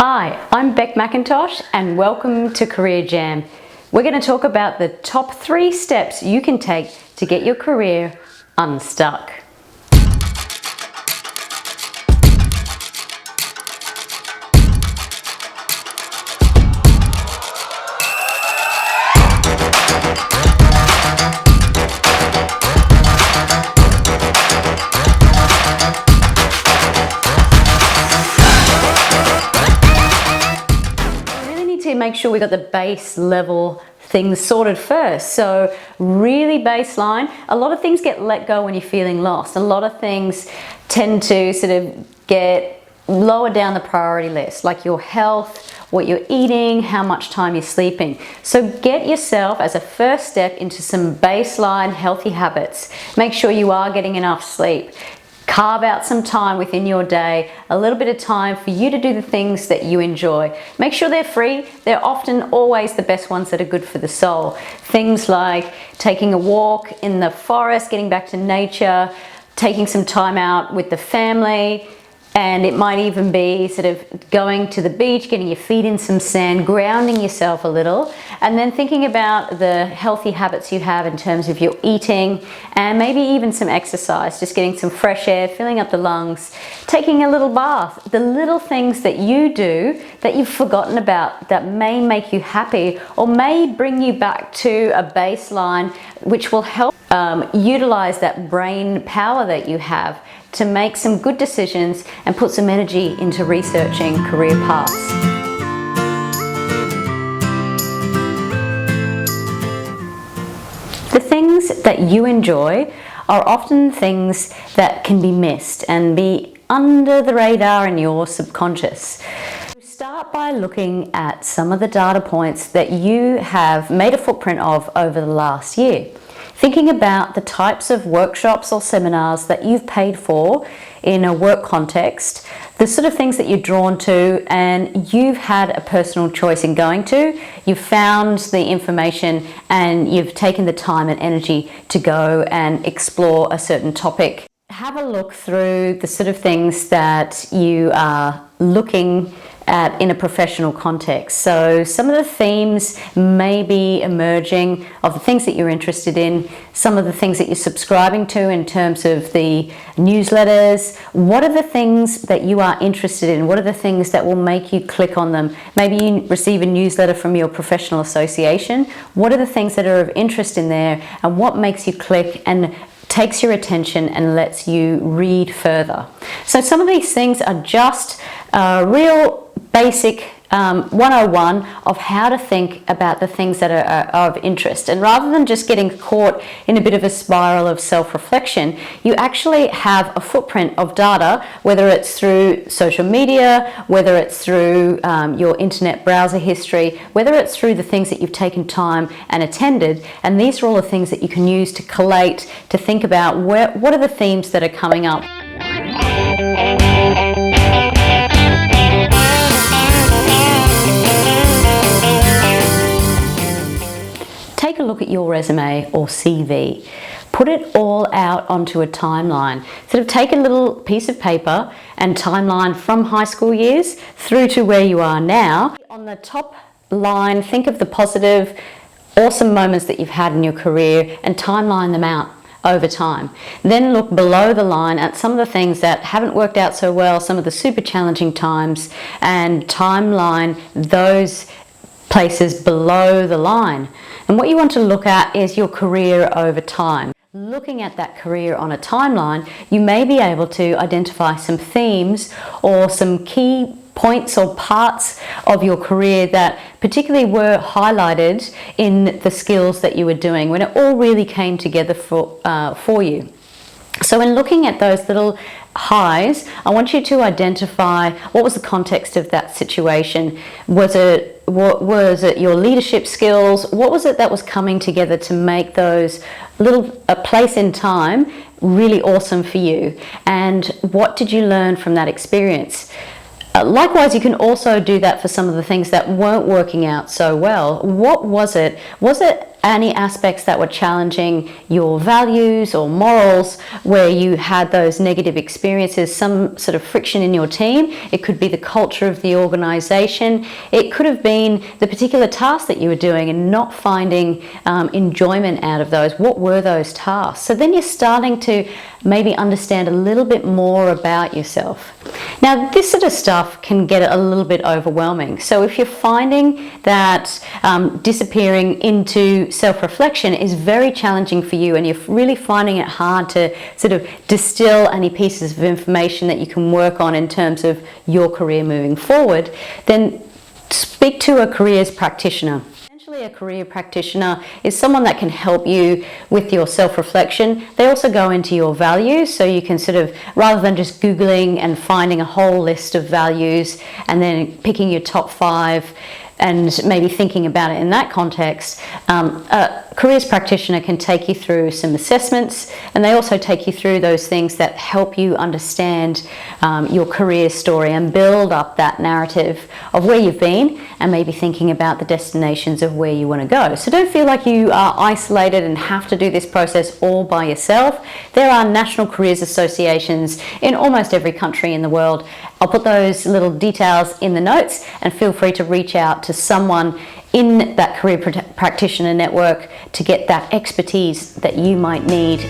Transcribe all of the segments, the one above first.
Hi, I'm Beck McIntosh and welcome to Career Jam. We're going to talk about the top 3 steps you can take to get your career unstuck. To make sure we got the base level things sorted first. So really baseline, a lot of things get let go when you're feeling lost. A lot of things tend to sort of get lower down the priority list, like your health, what you're eating, how much time you're sleeping. So get yourself as a first step into some baseline healthy habits. Make sure you are getting enough sleep. Carve out some time within your day, a little bit of time for you to do the things that you enjoy. Make sure they're free. They're often always the best ones that are good for the soul. Things like taking a walk in the forest, getting back to nature, taking some time out with the family, and it might even be sort of going to the beach, getting your feet in some sand, grounding yourself a little, and then thinking about the healthy habits you have in terms of your eating and maybe even some exercise, just getting some fresh air, filling up the lungs, taking a little bath. The little things that you do that you've forgotten about that may make you happy or may bring you back to a baseline which will help utilize that brain power that you have to make some good decisions and put some energy into researching career paths. The things that you enjoy are often things that can be missed and be under the radar in your subconscious. Start by looking at some of the data points that you have made a footprint of over the last year. Thinking about the types of workshops or seminars that you've paid for in a work context, the sort of things that you're drawn to and you've had a personal choice in going to, you've found the information and you've taken the time and energy to go and explore a certain topic. Have a look through the sort of things that you are looking at in a professional context. So some of the themes may be emerging of the things that you're interested in, some of the things that you're subscribing to in terms of the newsletters. What are the things that you are interested in? What are the things that will make you click on them? Maybe you receive a newsletter from your professional association. What are the things that are of interest in there and what makes you click and takes your attention and lets you read further? So some of these things are just real basic 101 of how to think about the things that are of interest. And rather than just getting caught in a bit of a spiral of self-reflection, you actually have a footprint of data, whether it's through social media, whether it's through your internet browser history, whether it's through the things that you've taken time and attended. And these are all the things that you can use to collate, to think about what are the themes that are coming up. Take a look at your resume or CV. Put it all out onto a timeline. Sort of take a little piece of paper and timeline from high school years through to where you are now. On the top line, think of the positive, awesome moments that you've had in your career and timeline them out over time. Then look below the line at some of the things that haven't worked out so well, some of the super challenging times, and timeline those places below the line. And what you want to look at is your career over time. Looking at that career on a timeline, you may be able to identify some themes or some key points or parts of your career that particularly were highlighted in the skills that you were doing when it all really came together for you. So in looking at those little highs, I want you to identify what was the context of that situation. Was it your leadership skills? What was it that was coming together to make those a place in time really awesome for you? And what did you learn from that experience? Likewise, you can also do that for some of the things that weren't working out so well. What was it? Was it any aspects that were challenging your values or morals, where you had those negative experiences, some sort of friction in your team. It could be the culture of the organization. It could have been the particular task that you were doing and not finding enjoyment out of those. What were those tasks? So then you're starting to maybe understand a little bit more about yourself. Now, this sort of stuff can get a little bit overwhelming. So if you're finding that disappearing into self-reflection is very challenging for you, and you're really finding it hard to sort of distill any pieces of information that you can work on in terms of your career moving forward, then speak to a careers practitioner. A career practitioner is someone that can help you with your self-reflection. They also go into your values, so you can sort of, rather than just Googling and finding a whole list of values and then picking your top 5 and maybe thinking about it in that context, a careers practitioner can take you through some assessments, and they also take you through those things that help you understand your career story and build up that narrative of where you've been, and maybe thinking about the destinations of where you want to go. So don't feel like you are isolated and have to do this process all by yourself. There are national careers associations in almost every country in the world. I'll put those little details in the notes, and feel free to reach out to someone in that career practitioner network to get that expertise that you might need. 9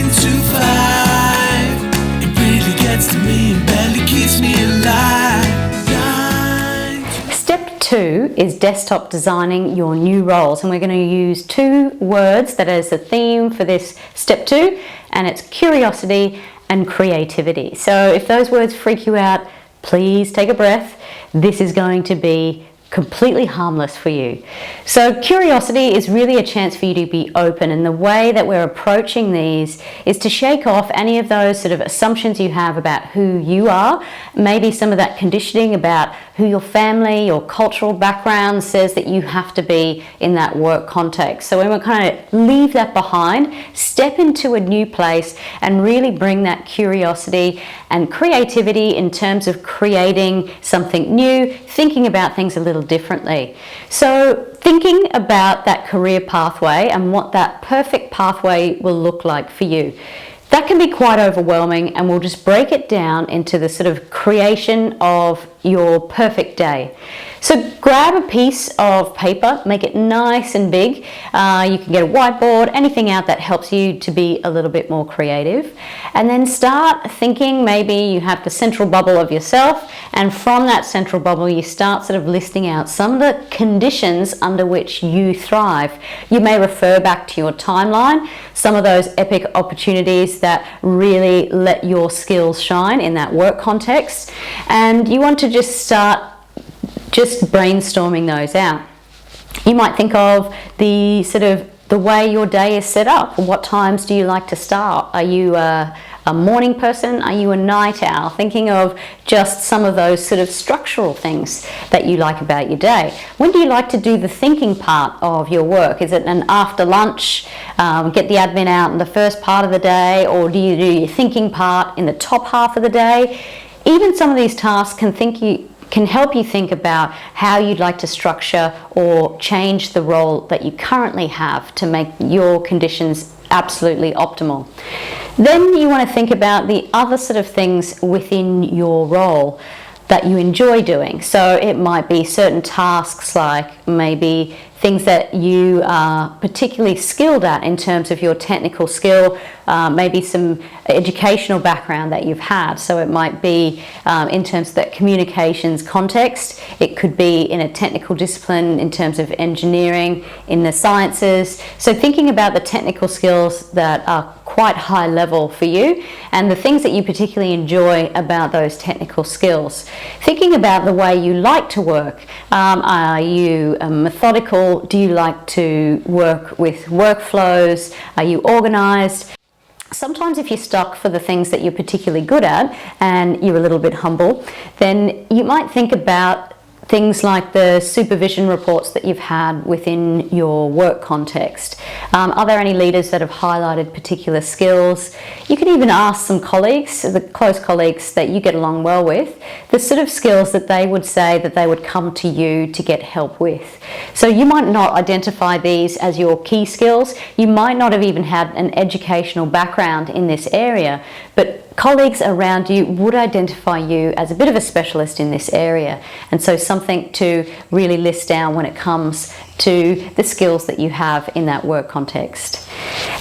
to 5, it really gets to me and barely keeps me alive. 9 Step 2 is desktop designing your new roles, and we're going to use 2 words that is the theme for this step 2, and it's curiosity and creativity. So if those words freak you out, please take a breath. This is going to be completely harmless for you. So curiosity is really a chance for you to be open, and the way that we're approaching these is to shake off any of those sort of assumptions you have about who you are, maybe some of that conditioning about who your family, your cultural background says that you have to be in that work context. So when we kind of leave that behind, step into a new place and really bring that curiosity and creativity in terms of creating something new, thinking about things a little differently. So thinking about that career pathway and what that perfect pathway will look like for you. That can be quite overwhelming, and we'll just break it down into the sort of creation of your perfect day. So grab a piece of paper, make it nice and big. You can get a whiteboard, anything out that helps you to be a little bit more creative. And then start thinking, maybe you have the central bubble of yourself, and from that central bubble you start sort of listing out some of the conditions under which you thrive. You may refer back to your timeline, some of those epic opportunities that really let your skills shine in that work context, and you want to just start brainstorming those out. You might think of the sort of the way your day is set up. What times do you like to start? Are you a morning person? Are you a night owl? Thinking of just some of those sort of structural things that you like about your day. When do you like to do the thinking part of your work? Is it an after lunch, get the admin out in the first part of the day, or do you do your thinking part in the top half of the day? Even some of these tasks can help you think about how you'd like to structure or change the role that you currently have to make your conditions absolutely optimal. Then you want to think about the other sort of things within your role that you enjoy doing. So it might be certain tasks, like maybe things that you are particularly skilled at in terms of your technical skill, maybe some educational background that you've had. So it might be in terms of that communications context. It could be in a technical discipline in terms of engineering, in the sciences. So thinking about the technical skills that are quite high level for you and the things that you particularly enjoy about those technical skills. Thinking about the way you like to work. Are you methodical? Do you like to work with workflows? Are you organized? Sometimes if you're stuck for the things that you're particularly good at and you're a little bit humble, then you might think about things like the supervision reports that you've had within your work context. Are there any leaders that have highlighted particular skills? You can even ask some colleagues, the close colleagues that you get along well with, the sort of skills that they would say that they would come to you to get help with. So you might not identify these as your key skills. You might not have even had an educational background in this area, but colleagues around you would identify you as a bit of a specialist in this area, and so something to really list down when it comes to the skills that you have in that work context.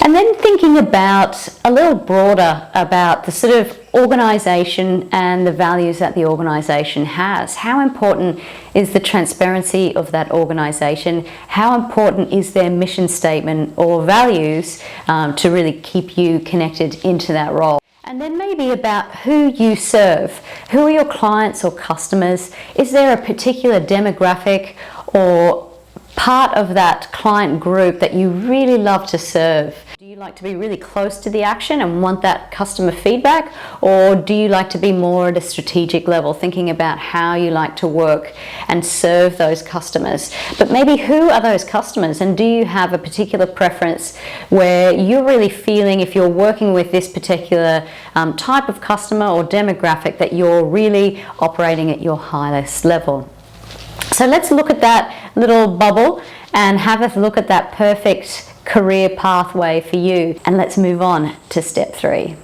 And then thinking about a little broader about the sort of organisation and the values that the organisation has. How important is the transparency of that organisation? How important is their mission statement or values to really keep you connected into that role? And then maybe about who you serve. Who are your clients or customers? Is there a particular demographic or part of that client group that you really love to serve? Do you like to be really close to the action and want that customer feedback? Or do you like to be more at a strategic level, thinking about how you like to work and serve those customers? But maybe who are those customers, and do you have a particular preference where you're really feeling, if you're working with this particular type of customer or demographic, that you're really operating at your highest level? So let's look at that little bubble and have a look at that perfect career pathway for you. And let's move on to step 3.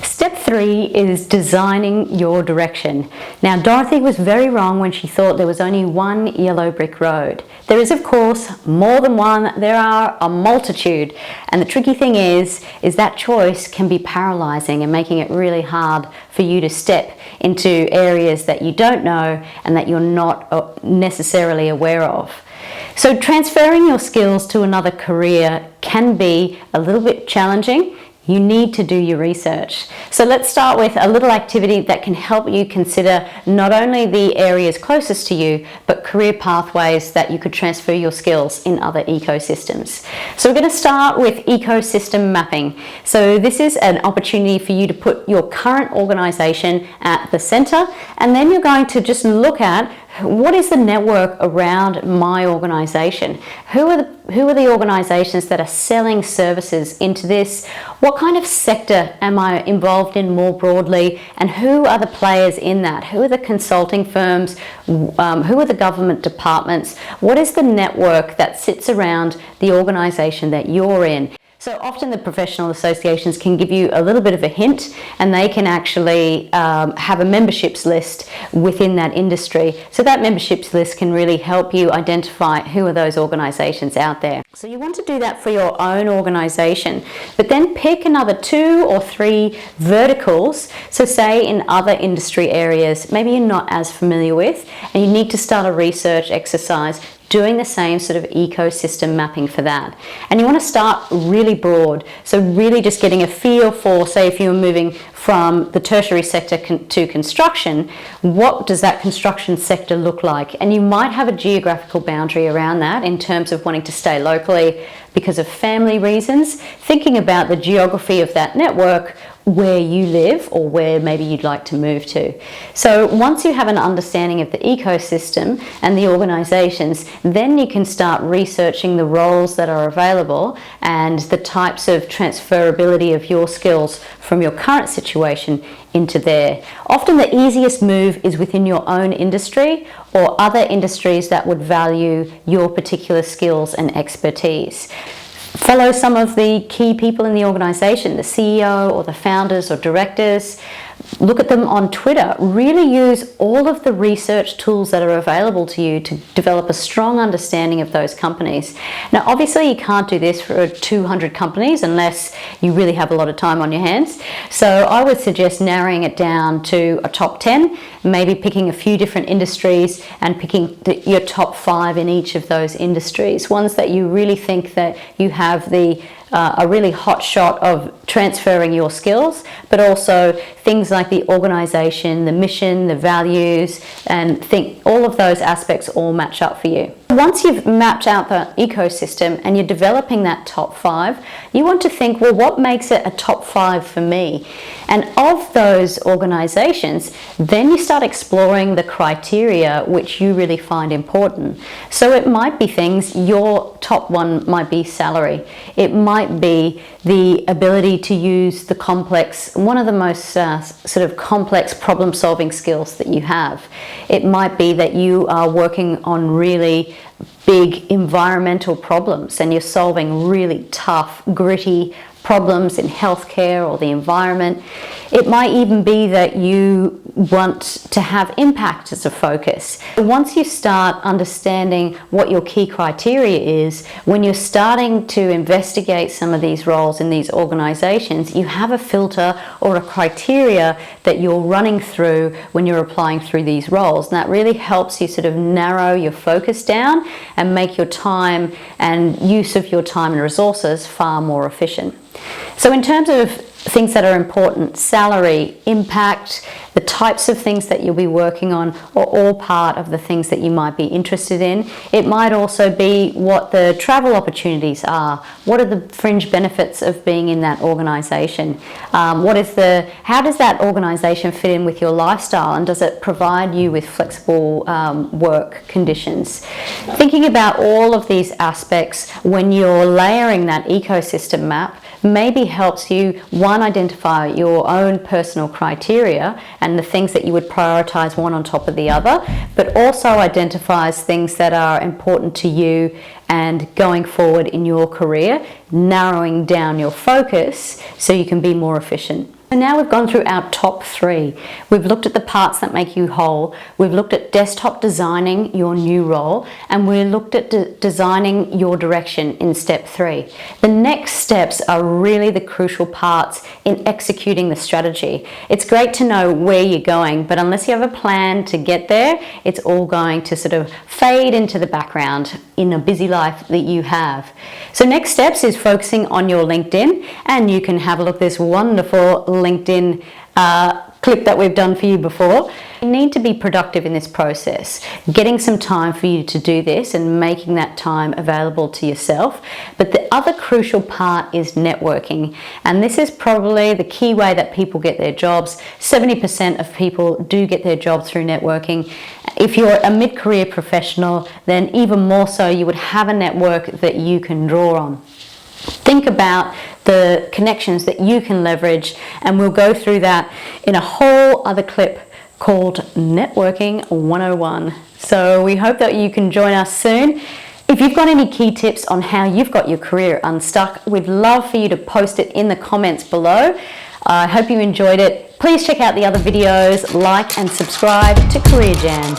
Step 3 is designing your direction. Now, Dorothy was very wrong when she thought there was only one yellow brick road. There is, of course, more than one. There are a multitude. And the tricky thing is that choice can be paralyzing and making it really hard for you to step into areas that you don't know and that you're not necessarily aware of. So transferring your skills to another career can be a little bit challenging. You need to do your research. So let's start with a little activity that can help you consider not only the areas closest to you, but career pathways that you could transfer your skills in other ecosystems. So we're going to start with ecosystem mapping. So this is an opportunity for you to put your current organization at the center, and then you're going to just look at what is the network around my organization? Who are the organizations that are selling services into this? What kind of sector am I involved in more broadly? And who are the players in that? Who are the consulting firms? Who are the government departments? What is the network that sits around the organization that you're in? So often the professional associations can give you a little bit of a hint, and they can actually have a memberships list within that industry. So that memberships list can really help you identify who are those organisations out there. So you want to do that for your own organisation, but then pick another 2 or 3 verticals. So say in other industry areas, maybe you're not as familiar with, and you need to start a research exercise doing the same sort of ecosystem mapping for that. And you want to start really broad. So really just getting a feel for, say, if you're moving from the tertiary sector to construction, what does that construction sector look like? And you might have a geographical boundary around that in terms of wanting to stay locally because of family reasons, thinking about the geography of that network, where you live or where maybe you'd like to move to. So once you have an understanding of the ecosystem and the organisations, then you can start researching the roles that are available and the types of transferability of your skills from your current situation into there. Often the easiest move is within your own industry or other industries that would value your particular skills and expertise. Follow some of the key people in the organisation, the CEO or the founders or directors. Look at them on Twitter. Really use all of the research tools that are available to you to develop a strong understanding of those companies. Now, obviously, you can't do this for 200 companies unless you really have a lot of time on your hands. So I would suggest narrowing it down to a top 10, maybe picking a few different industries and picking your top 5 in each of those industries. Ones that you really think that you have a really hot shot of transferring your skills, but also things like the organisation, the mission, the values, and think all of those aspects all match up for you. Once you've mapped out the ecosystem and you're developing that top 5, you want to think, well, what makes it a top 5 for me? And of those organizations, then you start exploring the criteria which you really find important. So it might be things, your top one might be salary. It might be the ability to use the complex, one of the most sort of complex problem solving skills that you have. It might be that you are working on really big environmental problems and you're solving really tough, gritty problems in healthcare or the environment. It might even be that you want to have impact as a focus. Once you start understanding what your key criteria is, when you're starting to investigate some of these roles in these organizations, you have a filter or a criteria that you're running through when you're applying through these roles. And that really helps you sort of narrow your focus down and make your time and use of your time and resources far more efficient. So in terms of things that are important, salary, impact, the types of things that you'll be working on are all part of the things that you might be interested in. It might also be what the travel opportunities are. What are the fringe benefits of being in that organization? How does that organization fit in with your lifestyle, and does it provide you with flexible work conditions? Thinking about all of these aspects when you're layering that ecosystem map maybe helps you, one, identify your own personal criteria and the things that you would prioritize one on top of the other, but also identifies things that are important to you and going forward in your career, narrowing down your focus so you can be more efficient. So now we've gone through our top 3. We've looked at the parts that make you whole. We've looked at desktop designing your new role, and we looked at designing your direction in step 3. The next steps are really the crucial parts in executing the strategy. It's great to know where you're going, but unless you have a plan to get there, it's all going to sort of fade into the background in a busy life that you have. So next steps is focusing on your LinkedIn, and you can have a look at this wonderful LinkedIn clip that we've done for you before. You need to be productive in this process, getting some time for you to do this and making that time available to yourself. But the other crucial part is networking, and this is probably the key way that people get their jobs. 70% of people do get their jobs through networking. If you're a mid-career professional, then even more so, you would have a network that you can draw on. Think about the connections that you can leverage, and we'll go through that in a whole other clip called Networking 101. So we hope that you can join us soon. If you've got any key tips on how you've got your career unstuck, we'd love for you to post it in the comments below. I hope you enjoyed it. Please check out the other videos, like and subscribe to Career Jam.